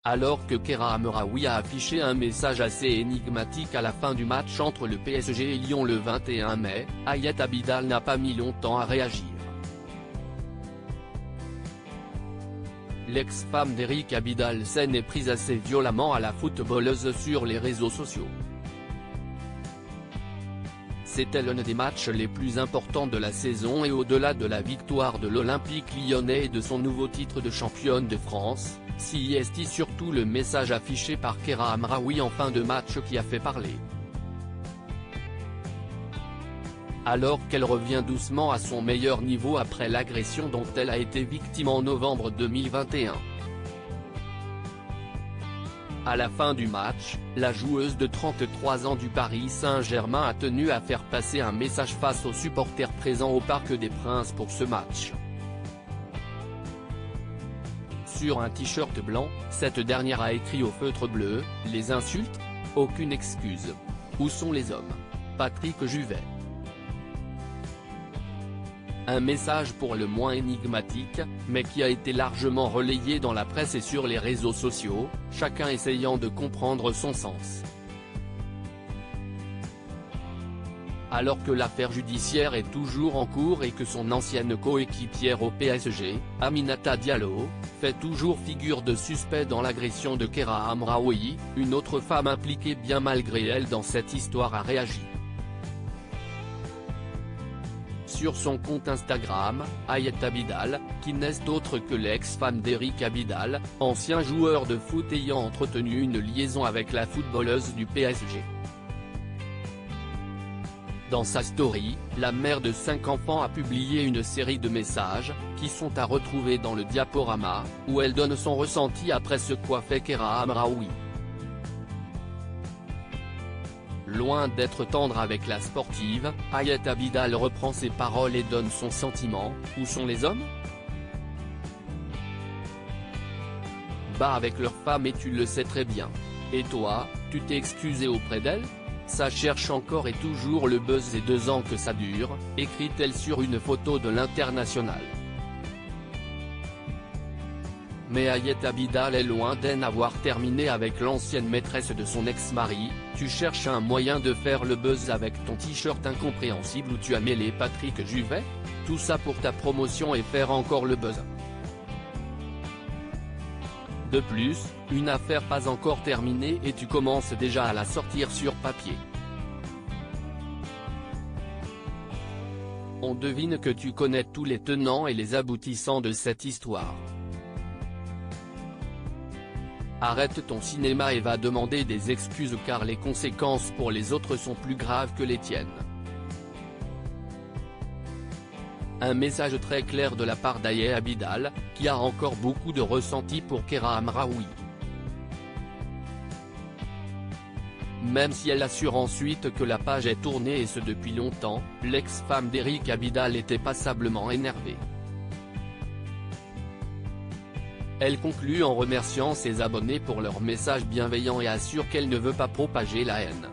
Alors que Kera Amraoui a affiché un message assez énigmatique à la fin du match entre le PSG et Lyon le 21 mai, Hayat Abidal n'a pas mis longtemps à réagir. L'ex-femme d'Eric Abidal s'en est prise assez violemment à la footballeuse sur les réseaux sociaux. C'était l'un des matchs les plus importants de la saison et au-delà de la victoire de l'Olympique lyonnais et de son nouveau titre de championne de France, c'est surtout le message affiché par Kera Amraoui en fin de match qui a fait parler. Alors qu'elle revient doucement à son meilleur niveau après l'agression dont elle a été victime en novembre 2021. À la fin du match, la joueuse de 33 ans du Paris Saint-Germain a tenu à faire passer un message face aux supporters présents au Parc des Princes pour ce match. Sur un t-shirt blanc, cette dernière a écrit au feutre bleu « Les insultes ? Aucune excuse. Où sont les hommes ? Patrick Juvet ». Un message pour le moins énigmatique, mais qui a été largement relayé dans la presse et sur les réseaux sociaux, chacun essayant de comprendre son sens. Alors que l'affaire judiciaire est toujours en cours et que son ancienne coéquipière au PSG, Aminata Diallo, fait toujours figure de suspect dans l'agression de Kera Amraoui, une autre femme impliquée bien malgré elle dans cette histoire a réagi. Sur son compte Instagram, Hayat Abidal, qui n'est autre que l'ex-femme d'Eric Abidal, ancien joueur de foot ayant entretenu une liaison avec la footballeuse du PSG. Dans sa story, la mère de 5 enfants a publié une série de messages, qui sont à retrouver dans le diaporama, où elle donne son ressenti après ce qu'a fait Kera Amraoui. Loin d'être tendre avec la sportive, Hayat Abidal reprend ses paroles et donne son sentiment « Où sont les hommes ? Bah avec leurs femmes et tu le sais très bien. Et toi, tu t'es excusé auprès d'elle ? Ça cherche encore et toujours le buzz et 2 ans que ça dure », écrit-elle sur une photo de l'international. Mais Hayat Abidal est loin d'en avoir terminé avec l'ancienne maîtresse de son ex-mari. Tu cherches un moyen de faire le buzz avec ton t-shirt incompréhensible où tu as mêlé Patrick Juvet ? Tout ça pour ta promotion et faire encore le buzz. De plus, une affaire pas encore terminée et tu commences déjà à la sortir sur papier. On devine que tu connais tous les tenants et les aboutissants de cette histoire. Arrête ton cinéma et va demander des excuses car les conséquences pour les autres sont plus graves que les tiennes. Un message très clair de la part d'Hayat Abidal, qui a encore beaucoup de ressenti pour Kera Amraoui. Même si elle assure ensuite que la page est tournée et ce depuis longtemps, l'ex-femme d'Eric Abidal était passablement énervée. Elle conclut en remerciant ses abonnés pour leurs messages bienveillants et assure qu'elle ne veut pas propager la haine.